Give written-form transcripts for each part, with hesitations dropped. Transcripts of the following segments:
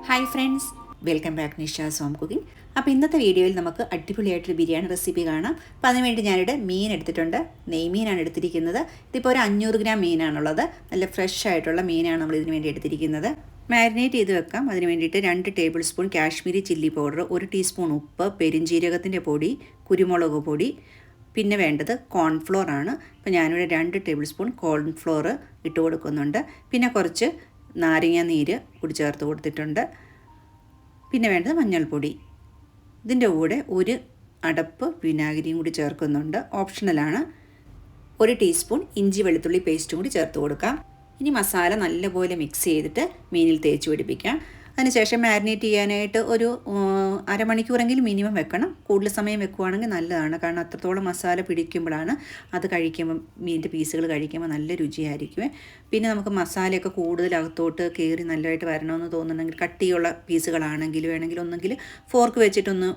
Hi friends, welcome back Nisha's home cooking. അപ്പോൾ ഇന്നത്തെ വീഡിയോയിൽ നമുക്ക് അടിപൊളിയായിട്ടൊരു ബിരിയാണി റെസിപ്പി കാണാം. അപ്പോൾ അതിനുവേണ്ടി ഞാനിവിടെ മീൻ എടുത്തിട്ടുണ്ട്. നെയ്മീനാണ് എടുത്തിരിക്കുന്നത്. ഇതിപ്പോൾ ഒരു 500 ഗ്രാം മീനാണുള്ളത്. നല്ല ഫ്രഷ് ആയിട്ടുള്ള മീനാണ് നമ്മൾ ഇതിന് വേണ്ടി എടുത്തിരിക്കുന്നത്. മാരിനേറ്റ് ചെയ്ത് വെക്കാം. അതിന് വേണ്ടിയിട്ട് 2 table spoon Kashmiri chilli powder, 1 teaspoon ഉപ്പ്, പെരിഞ്ജീരകത്തിൻ്റെ പൊടി, കുരുമുളക് പൊടി, പിന്നെ വേണ്ടത് കോൺഫ്ലോർ ആണ്. അപ്പോൾ ഞാനിവിടെ 2 ടേബിൾ സ്പൂൺ കോൺഫ്ലോർ ഇട്ട് കൊടുക്കുന്നുണ്ട്. പിന്നെ കുറച്ച് നാരങ്ങ നീര് കൂടി ചേർത്ത് കൊടുത്തിട്ടുണ്ട്. പിന്നെ വേണ്ടത് മഞ്ഞൾപ്പൊടി. ഇതിൻ്റെ കൂടെ ഒരു അടപ്പ് വിനാഗിരിയും കൂടി ചേർക്കുന്നുണ്ട്, ഓപ്ഷണലാണ്. 1 ടീസ്പൂൺ ഇഞ്ചി വെളുത്തുള്ളി പേസ്റ്റും കൂടി ചേർത്ത് കൊടുക്കാം. ഇനി മസാല നല്ലപോലെ മിക്സ് ചെയ്തിട്ട് മീനിൽ തേച്ച് പിടിപ്പിക്കാം. അതിനുശേഷം മാരിനേറ്റ് ചെയ്യാനായിട്ട് ഒരു അരമണിക്കൂറെങ്കിലും മിനിമം വെക്കണം. കൂടുതൽ സമയം വെക്കുകയാണെങ്കിൽ നല്ലതാണ്, കാരണം അത്രത്തോളം മസാല പിടിക്കുമ്പോഴാണ് അത് കഴിക്കുമ്പം മീനിൻ്റെ പീസുകൾ കഴിക്കുമ്പോൾ നല്ല രുചിയായിരിക്കും. പിന്നെ നമുക്ക് മസാലയൊക്കെ കൂടുതൽ അകത്തോട്ട് കയറി നല്ലതായിട്ട് വരണമെന്ന് തോന്നുന്നുണ്ടെങ്കിൽ കട്ടിയുള്ള പീസുകളാണെങ്കിൽ വേണമെങ്കിൽ ഒന്നെങ്കിൽ ഫോർക്ക് വെച്ചിട്ടൊന്ന്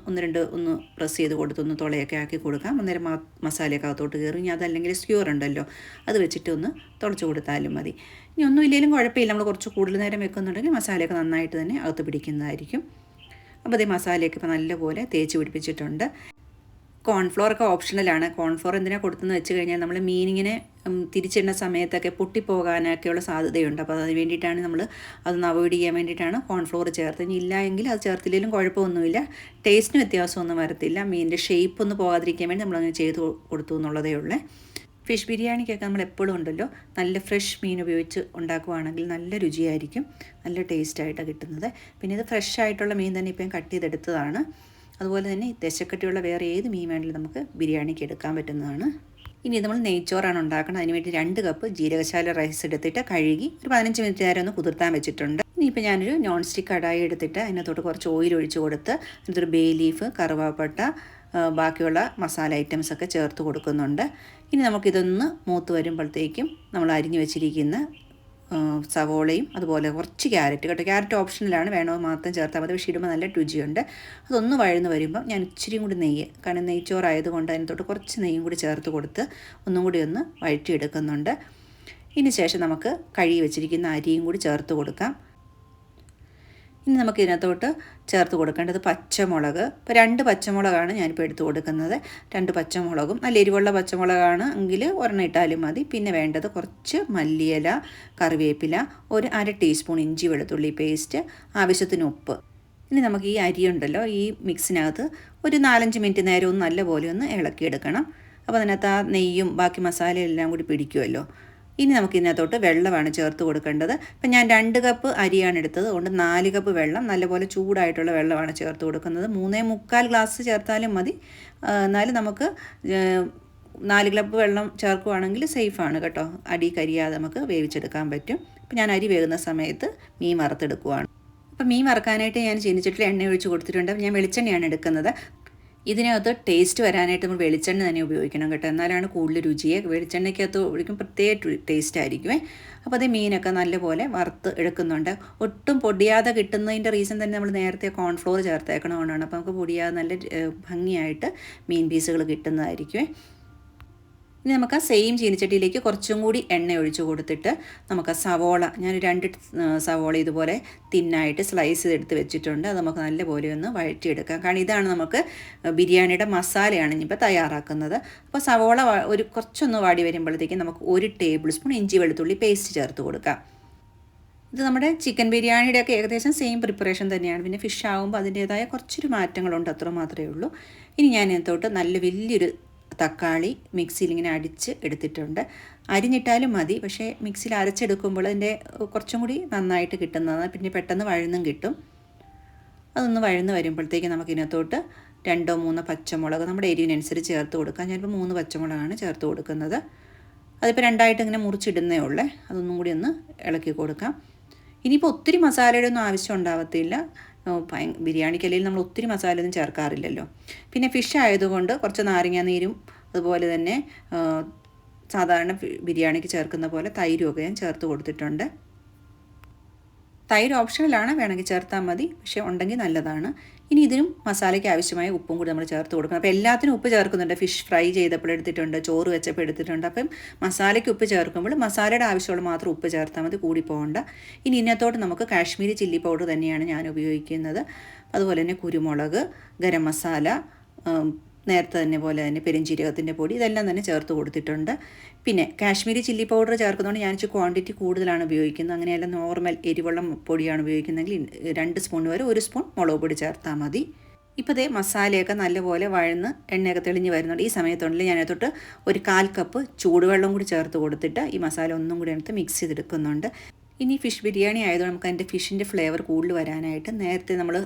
ഒന്ന് പ്രസ് ചെയ്ത് കൊടുത്തൊന്ന് തുളയൊക്കെ ആക്കി കൊടുക്കാം. അന്നേരം മസാലയൊക്കെ അകത്തോട്ട് കയറി. ഇനി അതല്ലെങ്കിൽ സ്ക്യൂർ ഉണ്ടല്ലോ, അത് വെച്ചിട്ടൊന്ന് തുളച്ച് കൊടുത്താലും മതി. ഇനി ഒന്നുമില്ലെങ്കിലും കുഴപ്പമില്ല, നമ്മൾ കുറച്ച് കൂടുതൽ നേരം വെക്കുന്നുണ്ടെങ്കിൽ മസാലയൊക്കെ നന്നായിട്ട് തന്നെ അകത്ത് പിടിക്കുന്നതായിരിക്കും. അപ്പോൾ അതേ മസാലയൊക്കെ ഇപ്പോൾ നല്ലപോലെ തേച്ച് പിടിപ്പിച്ചിട്ടുണ്ട്. കോൺഫ്ലോറൊക്കെ ഓപ്ഷണലാണ്. കോൺഫ്ലോർ എന്തിനാണ് കൊടുത്തെന്ന് വെച്ച് കഴിഞ്ഞാൽ നമ്മൾ മീനിങ്ങനെ തിരിച്ചിടുന്ന സമയത്തൊക്കെ പൊട്ടിപ്പോകാനൊക്കെയുള്ള സാധ്യതയുണ്ട്. അപ്പോൾ അതിന് വേണ്ടിയിട്ടാണ് നമ്മൾ അതൊന്ന് അവോയ്ഡ് ചെയ്യാൻ വേണ്ടിയിട്ടാണ് കോൺഫ്ലോർ ചേർത്ത്. ഇനി ഇല്ല എങ്കിൽ അത് ചേർത്തില്ലെങ്കിലും കുഴപ്പമൊന്നുമില്ല, ടേസ്റ്റിന് വ്യത്യാസമൊന്നും വരത്തില്ല. മീനിൻ്റെ ഷേപ്പ് ഒന്ന് പോകാതിരിക്കാൻ വേണ്ടി നമ്മളങ്ങനെ ചെയ്ത് കൊടുത്തു എന്നുള്ളതേ ഉള്ളൂ. ഫിഷ് ബിരിയാണിക്കൊക്കെ നമ്മൾ എപ്പോഴും ഉണ്ടല്ലോ, നല്ല ഫ്രഷ് മീൻ ഉപയോഗിച്ച് ഉണ്ടാക്കുകയാണെങ്കിൽ നല്ല രുചിയായിരിക്കും, നല്ല ടേസ്റ്റായിട്ടാണ് കിട്ടുന്നത്. പിന്നെ ഇത് ഫ്രഷ് ആയിട്ടുള്ള മീൻ തന്നെ ഇപ്പം കട്ട് ചെയ്തെടുത്തതാണ്. അതുപോലെ തന്നെ ദശക്കട്ടിയുള്ള വേറെ ഏത് മീൻ വേണമെങ്കിലും നമുക്ക് ബിരിയാണിക്ക് എടുക്കാൻ പറ്റുന്നതാണ്. ഇനി നമ്മൾ നെയ്ച്ചോറാണ് ഉണ്ടാക്കണം. അതിനുവേണ്ടി 2 കപ്പ് ജീരകശാല റൈസ് എടുത്തിട്ട് കഴുകി ഒരു 15 മിനിറ്റ് നേരം ഒന്ന് കുതിർത്താൻ വെച്ചിട്ടുണ്ട്. ഇനിയിപ്പോൾ ഞാനൊരു നോൺ സ്റ്റിക്ക് കടായി എടുത്തിട്ട് അതിനകത്തോട്ട് കുറച്ച് ഓയിൽ ഒഴിച്ച് കൊടുത്ത് അതിനകത്തൊരു ബേ ലീഫ്, കറുവാപ്പട്ട, ബാക്കിയുള്ള മസാല ഐറ്റംസൊക്കെ ചേർത്ത് കൊടുക്കുന്നുണ്ട്. ഇനി നമുക്കിതൊന്ന് മൂത്ത് വരുമ്പോഴത്തേക്കും നമ്മൾ അരിഞ്ഞു വെച്ചിരിക്കുന്ന സവോളയും അതുപോലെ കുറച്ച് ക്യാരറ്റ്, ക്യാരറ്റ് ഓപ്ഷനിലാണ്, വേണമെങ്കിൽ മാത്രം ചേർത്താൽ മതി, പക്ഷേ ഇടുമ്പോൾ നല്ല രുചിയുണ്ട്. അതൊന്ന് വഴന്ന് വരുമ്പോൾ ഞാൻ ഇച്ചിരിയും കൂടി നെയ്യ്, കാരണം നെയ്ച്ചോറായതുകൊണ്ട് അതിനകത്തോട്ട് കുറച്ച് നെയ്യും കൂടി ചേർത്ത് കൊടുത്ത് ഒന്നും കൂടി ഒന്ന് വഴറ്റിയെടുക്കുന്നുണ്ട്. ഇതിന് ശേഷം നമുക്ക് കഴുകി വെച്ചിരിക്കുന്ന അരിയും കൂടി ചേർത്ത് കൊടുക്കാം. ഇനി നമുക്ക് ഇതിനകത്തോട്ട് ചേർത്ത് കൊടുക്കേണ്ടത് പച്ചമുളക്. ഇപ്പോൾ 2 പച്ചമുളകാണ് ഞാനിപ്പോൾ എടുത്ത് കൊടുക്കുന്നത്. 2 പച്ചമുളകും, നല്ല എരിവുള്ള പച്ചമുളകാണ് എങ്കിൽ ഒരെണ്ണം ഇട്ടാലും മതി. പിന്നെ വേണ്ടത് കുറച്ച് മല്ലിയില, കറിവേപ്പില, ഒരു 1/2 ടീസ്പൂൺ ഇഞ്ചി വെളുത്തുള്ളി പേസ്റ്റ്, ആവശ്യത്തിന് ഉപ്പ്. ഇനി നമുക്ക് ഈ അരിയുണ്ടല്ലോ, ഈ മിക്സിനകത്ത് ഒരു 4-5 മിനിറ്റ് നേരം ഒന്ന് നല്ലപോലെ ഒന്ന് ഇളക്കിയെടുക്കണം. അപ്പോൾ അതിനകത്ത് ആ നെയ്യും ബാക്കി മസാലയെല്ലാം കൂടി പിടിക്കുമല്ലോ. ഇനി നമുക്ക് ഇതിനകത്തോട്ട് വെള്ളമാണ് ചേർത്ത് കൊടുക്കേണ്ടത്. ഇപ്പം ഞാൻ 2 കപ്പ് അരിയാണ് എടുത്തത്, അതുകൊണ്ട് 4 കപ്പ് വെള്ളം, നല്ലപോലെ ചൂടായിട്ടുള്ള വെള്ളമാണ് ചേർത്ത് കൊടുക്കുന്നത്. 3.25 ഗ്ലാസ് ചേർത്താലും മതി. എന്നാലും നമുക്ക് 4 കപ്പ് വെള്ളം ചേർക്കുകയാണെങ്കിൽ സേഫാണ് കേട്ടോ, അടി കരിയാതെ നമുക്ക് വേവിച്ചെടുക്കാൻ പറ്റും. അപ്പം ഞാൻ അരി വേകുന്ന സമയത്ത് മീൻ വറുത്തെടുക്കുകയാണ്. അപ്പം മീൻ വറുക്കാനായിട്ട് ഞാൻ ചീനിച്ചട്ടിൽ എണ്ണ ഒഴിച്ച് കൊടുത്തിട്ടുണ്ട്. ഞാൻ വെളിച്ചെണ്ണയാണ് എടുക്കുന്നത്. ഇതിനകത്ത് ടേസ്റ്റ് വരാനായിട്ട് നമ്മൾ വെളിച്ചെണ്ണ തന്നെ ഉപയോഗിക്കണം കേട്ടോ, എന്നാലാണ് കൂടുതൽ രുചിയെ. വെളിച്ചെണ്ണയ്ക്കകത്ത് ഒഴിക്കും പ്രത്യേക ടേസ്റ്റ് ആയിരിക്കുമേ. അപ്പോൾ അത് മീനൊക്കെ നല്ലപോലെ വറുത്ത് എടുക്കുന്നുണ്ട്. ഒട്ടും പൊടിയാതെ കിട്ടുന്നതിൻ്റെ റീസൺ തന്നെ നമ്മൾ നേരത്തെ കോൺഫ്ലോർ ചേർത്തേക്കണതുകൊണ്ടാണ്. അപ്പോൾ നമുക്ക് പൊടിയാതെ നല്ല ഭംഗിയായിട്ട് മീൻ പീസുകൾ കിട്ടുന്നതായിരിക്കുമേ. ഇനി നമുക്ക് ആ സെയിം ചീനിച്ചട്ടിയിലേക്ക് കുറച്ചും കൂടി എണ്ണ ഒഴിച്ച് കൊടുത്തിട്ട് നമുക്ക് ആ സവോള, ഞാൻ 2 സവോള ഇതുപോലെ തിന്നായിട്ട് സ്ലൈസ് ചെയ്തെടുത്ത് വെച്ചിട്ടുണ്ട്. അത് നമുക്ക് നല്ലപോലെ ഒന്ന് വഴറ്റിയെടുക്കാം. കാരണം ഇതാണ് നമുക്ക് ബിരിയാണിയുടെ മസാലയാണ് ഇനിയിപ്പോൾ തയ്യാറാക്കുന്നത്. അപ്പോൾ സവോള കുറച്ചൊന്ന് വാടി വരുമ്പോഴത്തേക്കും നമുക്ക് 1 ടേബിൾ സ്പൂൺ ഇഞ്ചി വെളുത്തുള്ളി പേസ്റ്റ് ചേർത്ത് കൊടുക്കാം. ഇത് നമ്മുടെ ചിക്കൻ ബിരിയാണിയുടെയൊക്കെ ഏകദേശം സെയിം പ്രിപ്പറേഷൻ തന്നെയാണ്. പിന്നെ ഫിഷ് ആകുമ്പോൾ അതിൻ്റേതായ കുറച്ചൊരു മാറ്റങ്ങളുണ്ട്, അത്ര മാത്രമേ ഉള്ളൂ. ഇനി ഞാൻ ഇതിനകത്തോട്ട് നല്ല വലിയൊരു തക്കാളി മിക്സിയിൽ ഇങ്ങനെ അടിച്ച് എടുത്തിട്ടുണ്ട്. അരിഞ്ഞിട്ടാലും മതി, പക്ഷേ മിക്സിയിൽ അരച്ചെടുക്കുമ്പോൾ അതിൻ്റെ കുറച്ചും കൂടി നന്നായിട്ട് കിട്ടുന്നതാണ്. പിന്നെ പെട്ടെന്ന് വഴന്നും കിട്ടും. അതൊന്ന് വഴന്ന് വരുമ്പോഴത്തേക്ക് നമുക്ക് ഇതിനകത്തോട്ട് 2-3 പച്ചമുളക് നമ്മുടെ എരിവിനനുസരിച്ച് ചേർത്ത് കൊടുക്കാം. ഞാനിപ്പോൾ 3 പച്ചമുളകാണ് ചേർത്ത് കൊടുക്കുന്നത്. അതിപ്പോൾ 2ആയിട്ട് ഇങ്ങനെ മുറിച്ചിടുന്നേ ഉള്ളേ. അതൊന്നും കൂടി ഒന്ന് ഇളക്കി കൊടുക്കാം. ഇനിയിപ്പോൾ ഒത്തിരി മസാലയുടെ ഒന്നും ആവശ്യം ഉണ്ടാകത്തില്ല. ബിരിയാണിക്കല്ലെങ്കിൽ നമ്മൾ ഒത്തിരി മസാലയൊന്നും ചേർക്കാറില്ലല്ലോ. പിന്നെ ഫിഷ് ആയതുകൊണ്ട് കുറച്ച് നാരങ്ങ നീരും അതുപോലെ തന്നെ സാധാരണ ബിരിയാണിക്ക് ചേർക്കുന്ന പോലെ തൈരുമൊക്കെ ഞാൻ ചേർത്ത് കൊടുത്തിട്ടുണ്ട്. തൈര് ഓപ്ഷണലാണ്, വേണമെങ്കിൽ ചേർത്താൽ മതി, പക്ഷേ ഉണ്ടെങ്കിൽ നല്ലതാണ്. ഇനി ഇതിനും മസാലയ്ക്ക് ആവശ്യമായ ഉപ്പും കൂടി നമ്മൾ ചേർത്ത് കൊടുക്കണം. അപ്പോൾ എല്ലാത്തിനും ഉപ്പ് ചേർക്കുന്നുണ്ട്. ഫിഷ് ഫ്രൈ ചെയ്തപ്പോൾ എടുത്തിട്ടുണ്ട്, ചോറ് വെച്ചപ്പോൾ എടുത്തിട്ടുണ്ട്. അപ്പം മസാലയ്ക്ക് ഉപ്പ് ചേർക്കുമ്പോൾ മസാലയുടെ ആവശ്യമുള്ള മാത്രം ഉപ്പ് ചേർത്താൽ മതി, കൂടി പോകണ്ട. ഇനി ഇതിനകത്തോട്ട് നമുക്ക് കാശ്മീരി ചില്ലി പൗഡർ തന്നെയാണ് ഞാൻ ഉപയോഗിക്കുന്നത്. അതുപോലെ തന്നെ കുരുമുളക്, ഗരം മസാല, നേരത്തെ തന്നെ പോലെ തന്നെ പെരുംജീരകത്തിൻ്റെ പൊടി, ഇതെല്ലാം തന്നെ ചേർത്ത് കൊടുത്തിട്ടുണ്ട്. പിന്നെ കാശ്മീരി ചില്ലി പൗഡർ ചേർക്കുന്നതുകൊണ്ട് ഞാൻ ക്വാണ്ടിറ്റി കൂടുതലാണ് ഉപയോഗിക്കുന്നത്. അങ്ങനെയല്ല നോർമൽ എരിവുള്ള പൊടിയാണ് ഉപയോഗിക്കുന്നതെങ്കിൽ 2 സ്പൂൺ വരെ 1 സ്പൂൺ മുളക് പൊടി ചേർത്താൽ മതി. ഇപ്പോൾ ഇതേ മസാലയൊക്കെ നല്ലപോലെ വഴന്ന് എണ്ണയൊക്കെ തെളിഞ്ഞ് വരുന്നുണ്ട്. ഈ സമയത്തുണ്ടെങ്കിൽ ഞാനതൊട്ട് 1/4 കപ്പ് ചൂടുവെള്ളം കൂടി ചേർത്ത് കൊടുത്തിട്ട് ഈ മസാല ഒന്നും കൂടി എടുത്ത് മിക്സ് ചെയ്തെടുക്കുന്നുണ്ട്. ഇനി ഫിഷ് ബിരിയാണി ആയതുകൊണ്ട് നമുക്ക് അതിൻ്റെ ഫിഷിൻ്റെ ഫ്ലേവർ കൂടുതൽ വരാനായിട്ട് നേരത്തെ നമ്മൾ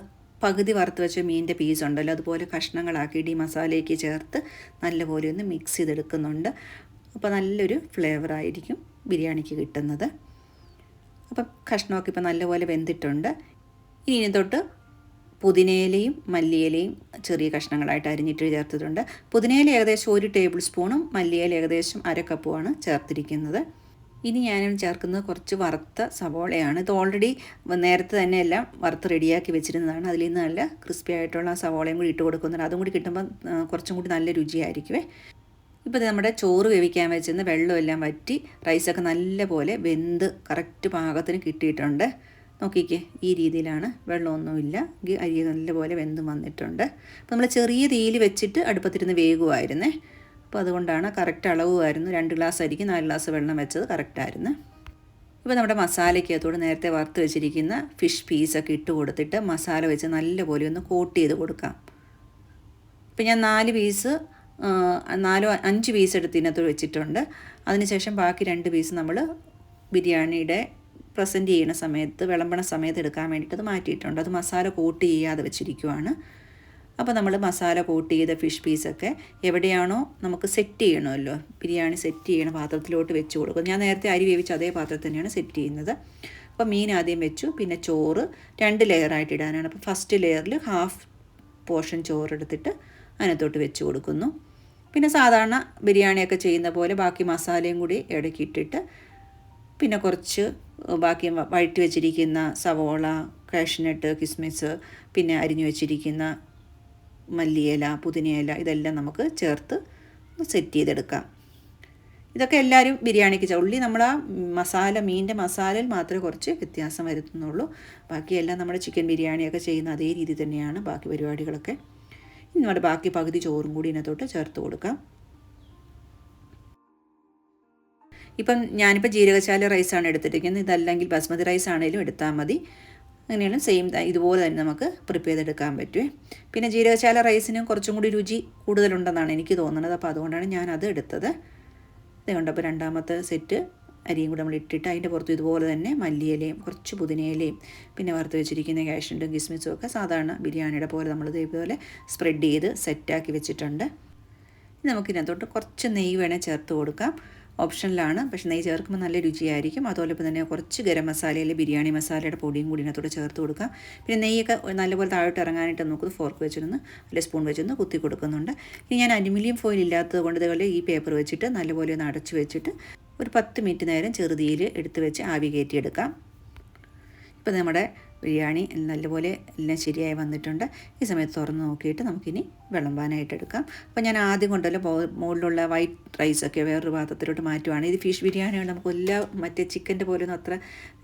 പകുതി വറുത്ത് വെച്ച മീനിൻ്റെ പീസ് ഉണ്ടല്ലോ, അതുപോലെ കഷ്ണങ്ങളാക്കിയിട്ട് ഈ മസാലയ്ക്ക് ചേർത്ത് നല്ലപോലെ ഒന്ന് മിക്സ് ചെയ്തെടുക്കുന്നുണ്ട്. അപ്പോൾ നല്ലൊരു ഫ്ലേവറായിരിക്കും ബിരിയാണിക്ക് കിട്ടുന്നത്. അപ്പം കഷ്ണമൊക്കെ ഇപ്പോൾ നല്ലപോലെ വെന്തിട്ടുണ്ട്. ഇനി തൊട്ട് പുതിനയിലയും മല്ലിയിലയും ചെറിയ കഷ്ണങ്ങളായിട്ട് അരിഞ്ഞിട്ട് ചേർത്തിട്ടുണ്ട്. പുതിനയില ഏകദേശം 1 ടേബിൾ സ്പൂണും മല്ലിയില ഏകദേശം 1/2 കപ്പുമാണ് ചേർത്തിരിക്കുന്നത്. ഇനി ഞാൻ ചേർക്കുന്നത് കുറച്ച് വറുത്ത സവോളയാണ്. ഇത് ഓൾറെഡി നേരത്തെ തന്നെ എല്ലാം വറുത്ത് റെഡിയാക്കി വെച്ചിരുന്നതാണ്. അതിൽ നിന്ന് നല്ല ക്രിസ്പി ആയിട്ടുള്ള സവോളയും കൂടി ഇട്ട് കൊടുക്കുന്നുണ്ട്. അതും കൂടി കിട്ടുമ്പോൾ കുറച്ചും കൂടി നല്ല രുചിയായിരിക്കുമേ. ഇപ്പോൾ നമ്മുടെ ചോറ് വേവിക്കാൻ വെച്ചിരുന്ന വെള്ളമെല്ലാം വറ്റി റൈസൊക്കെ നല്ലപോലെ വെന്ത് കറക്റ്റ് പാകത്തിന് കിട്ടിയിട്ടുണ്ട്. നോക്കിക്കേ, ഈ രീതിയിലാണ്, വെള്ളമൊന്നുമില്ല, അരി നല്ലപോലെ വെന്ത് വന്നിട്ടുണ്ട്. അപ്പോൾ നമ്മൾ ചെറിയ തീയിൽ വെച്ചിട്ട് അടുപ്പത്തിരുന്ന് വേകുമായിരുന്നേ. അപ്പോൾ അതുകൊണ്ടാണ് കറക്റ്റ് അളവുമായിരുന്നു. 2 ഗ്ലാസ് അരിക്ക് 4 ഗ്ലാസ് വെള്ളം വെച്ചത് കറക്റ്റായിരുന്നു. ഇപ്പോൾ നമ്മുടെ മസാലയ്ക്കകത്തോട് നേരത്തെ വറുത്ത് വെച്ചിരിക്കുന്ന ഫിഷ് പീസൊക്കെ ഇട്ട് കൊടുത്തിട്ട് മസാല വെച്ച് നല്ലപോലെ ഒന്ന് കോട്ട് ചെയ്ത് കൊടുക്കാം. ഇപ്പോൾ ഞാൻ 5 പീസ് എടുത്ത് ഇതിനകത്ത് വെച്ചിട്ടുണ്ട്. അതിനുശേഷം ബാക്കി 2 പീസ് നമ്മൾ ബിരിയാണിയുടെ പ്രസൻറ്റ് ചെയ്യുന്ന സമയത്ത്, വിളമ്പണ സമയത്ത് എടുക്കാൻ വേണ്ടിയിട്ട് അത് മാറ്റിയിട്ടുണ്ട്. അത് മസാല കോട്ട് ചെയ്യാതെ വെച്ചിരിക്കുവാണ്. അപ്പോൾ നമ്മൾ മസാല കോട്ട് ചെയ്ത ഫിഷ് പീസൊക്കെ എവിടെയാണോ നമുക്ക് സെറ്റ് ചെയ്യണമല്ലോ, ബിരിയാണി സെറ്റ് ചെയ്യണ പാത്രത്തിലോട്ട് വെച്ച് കൊടുക്കും. ഞാൻ നേരത്തെ അരി വേവിച്ച് അതേ പാത്രത്തിൽ തന്നെയാണ് സെറ്റ് ചെയ്യുന്നത്. അപ്പോൾ മീൻ ആദ്യം വെച്ചു, പിന്നെ ചോറ് 2 ലെയറായിട്ട് ഇടാനാണ്. അപ്പോൾ ഫസ്റ്റ് ലെയറിൽ ഹാഫ് പോർഷൻ ചോറ് എടുത്തിട്ട് അതിനകത്തോട്ട് വെച്ച് കൊടുക്കുന്നു. പിന്നെ സാധാരണ ബിരിയാണിയൊക്കെ ചെയ്യുന്ന പോലെ ബാക്കി മസാലയും കൂടി ഇടയ്ക്കിട്ടിട്ട് പിന്നെ കുറച്ച് ബാക്കി വഴറ്റി വെച്ചിരിക്കുന്ന സവോള, കാഷ്നട്ട്, കിസ്മിസ്, പിന്നെ അരിഞ്ഞു വെച്ചിരിക്കുന്ന മല്ലിയില, പുതിനയില, ഇതെല്ലാം നമുക്ക് ചേർത്ത് സെറ്റ് ചെയ്തെടുക്കാം. ഇതൊക്കെ എല്ലാവരും ബിരിയാണിക്ക് ഉള്ളി നമ്മൾ ആ മസാല, മീനിൻ്റെ മസാലയിൽ മാത്രമേ കുറച്ച് വ്യത്യാസം വരുത്തുന്നുള്ളൂ. ബാക്കിയെല്ലാം നമ്മുടെ ചിക്കൻ ബിരിയാണിയൊക്കെ ചെയ്യുന്ന അതേ രീതി തന്നെയാണ് ബാക്കി പരിപാടികളൊക്കെ. ഇനി നമ്മുടെ ബാക്കി പകുതി ചോറും കൂടി ഇതിനകത്തോട്ട് ചേർത്ത് കൊടുക്കാം. ഇപ്പം ഞാനിപ്പോൾ ജീരകശാല റൈസാണ് എടുത്തിരിക്കുന്നത്. ഇതല്ലെങ്കിൽ ബസ്മതി റൈസ് ആണെങ്കിലും എടുത്താൽ മതി. അങ്ങനെയാണ് സെയിം ഇതുപോലെ തന്നെ നമുക്ക് പ്രിപ്പയർ ചെയ്തെടുക്കാൻ പറ്റുമേ. പിന്നെ ജീരകശാല റൈസിനും കുറച്ചും കൂടി രുചി കൂടുതലുണ്ടെന്നാണ് എനിക്ക് തോന്നുന്നത്. അപ്പോൾ അതുകൊണ്ടാണ് ഞാനത് എടുത്തത്. ഇതുകൊണ്ട് അപ്പോൾ 2ാമത്തെ സെറ്റ് അരിയും കൂടെ നമ്മൾ ഇട്ടിട്ട് അതിൻ്റെ പുറത്ത് ഇതുപോലെ തന്നെ മല്ലിയിലയും കുറച്ച് പുതിനയിലയും പിന്നെ വറുത്ത് വെച്ചിരിക്കുന്ന കാഷ്നട്ടും കിസ്മിസും ഒക്കെ സാധാരണ ബിരിയാണിയുടെ പോലെ നമ്മൾ ഇതേപോലെ സ്പ്രെഡ് ചെയ്ത് സെറ്റാക്കി വെച്ചിട്ടുണ്ട്. ഇനി നമുക്കിതിനകത്തോട്ട് കുറച്ച് നെയ്യ് വേണേൽ ചേർത്ത് കൊടുക്കാം. ഓപ്ഷനിലാണ്, പക്ഷേ നെയ്യ് ചേർക്കുമ്പോൾ നല്ല രുചിയായിരിക്കും. അതുപോലെ തന്നെ കുറച്ച് ഗരം മസാലയിൽ ബിരിയാണി മസാലയുടെ പൊടിയും കൂടി ഇതിനകത്തോട്ട് ചേർത്ത് കൊടുക്കാം. പിന്നെ നെയ്യൊക്കെ നല്ലപോലെ താഴോട്ട് ഇറങ്ങാനായിട്ട് നമുക്ക് ഫോർക്ക് വെച്ചിരുന്ന് അല്ലെങ്കിൽ സ്പൂൺ വെച്ചൊന്ന് കുത്തി കൊടുക്കുന്നുണ്ട്. ഇനി ഞാൻ അലുമിനിയം ഫോയിൽ ഇല്ലാത്തത് കൊണ്ട് ഇതുപോലെ ഈ പേപ്പർ വെച്ചിട്ട് നല്ലപോലെ ഒന്ന് അടച്ചു വെച്ചിട്ട് ഒരു 10 മിനിറ്റ് നേരം ചെറുതീയിൽ എടുത്ത് വെച്ച് ആവി കയറ്റിയെടുക്കാം. ഇപ്പോൾ നമ്മുടെ ബിരിയാണി നല്ലപോലെ എല്ലാം ശരിയായി വന്നിട്ടുണ്ട്. ഈ സമയത്ത് തുറന്ന് നോക്കിയിട്ട് നമുക്കിനി വിളമ്പാനായിട്ട് എടുക്കാം. അപ്പോൾ ഞാൻ ആദ്യം കൊണ്ടല്ലോ മുകളിലുള്ള വൈറ്റ് റൈസൊക്കെ വേറൊരു പാത്രത്തിലോട്ട് മാറ്റുവാണ്. ഇത് ഫിഷ് ബിരിയാണിയാണ്, നമുക്ക് മറ്റേ ചിക്കൻ്റെ പോലെയൊന്നും അത്ര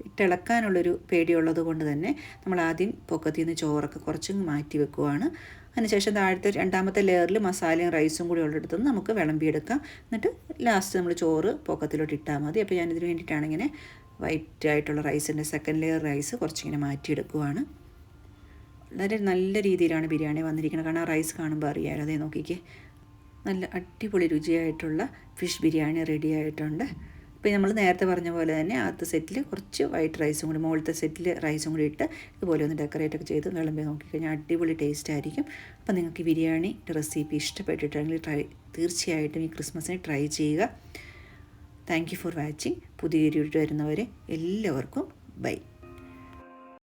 ഇട്ടിളക്കാനുള്ളൊരു പേടിയുള്ളത് കൊണ്ട് തന്നെ നമ്മൾ ആദ്യം പൊക്കത്തിൽ നിന്ന് ചോറൊക്കെ കുറച്ച് മാറ്റി വെക്കുവാണ്. അതിനുശേഷം താഴത്തെ 2ാമത്തെ ലെയറിൽ മസാലയും റൈസും കൂടി ഉള്ളിടത്ത് നിന്ന് നമുക്ക് വിളമ്പിയെടുക്കാം. എന്നിട്ട് ലാസ്റ്റ് നമ്മൾ ചോറ് പൊക്കത്തിലോട്ട് ഇട്ടാൽ മതി. അപ്പോൾ ഞാനിതിന് വേണ്ടിയിട്ടാണ് ഇങ്ങനെ വൈറ്റ് ആയിട്ടുള്ള റൈസിൻ്റെ 2nd ലെയർ റൈസ് കുറച്ചിങ്ങനെ മാറ്റിയെടുക്കുവാണ്. വളരെ നല്ല രീതിയിലാണ് ബിരിയാണി വന്നിരിക്കുന്നത്. കാരണം ആ റൈസ് കാണുമ്പോൾ അറിയാമല്ലോ. അതേ നോക്കിക്കേ, നല്ല അടിപൊളി രുചിയായിട്ടുള്ള ഫിഷ് ബിരിയാണി റെഡി ആയിട്ടുണ്ട്. ഇപ്പോൾ നമ്മൾ നേരത്തെ പറഞ്ഞ പോലെ തന്നെ ആദ്യത്തെ സെറ്റിൽ കുറച്ച് വൈറ്റ് റൈസും കൂടി, മുകളിലത്തെ സെറ്റിൽ റൈസും കൂടി ഇട്ട് ഇതുപോലെ ഒന്ന് ഡെക്കറേറ്റൊക്കെ ചെയ്ത് വിളമ്പി നോക്കിക്കഴിഞ്ഞാൽ അടിപൊളി ടേസ്റ്റ് ആയിരിക്കും. അപ്പോൾ നിങ്ങൾക്ക് ബിരിയാണി റെസിപ്പി ഇഷ്ടപ്പെട്ടിട്ടുണ്ടെങ്കിൽ തീർച്ചയായിട്ടും ഈ ക്രിസ്മസിന് ട്രൈ ചെയ്യുക. Thank you for watching. പുതിയൊരു വീഡിയോ വരുന്നവരെ എല്ലാവർക്കും ബൈ.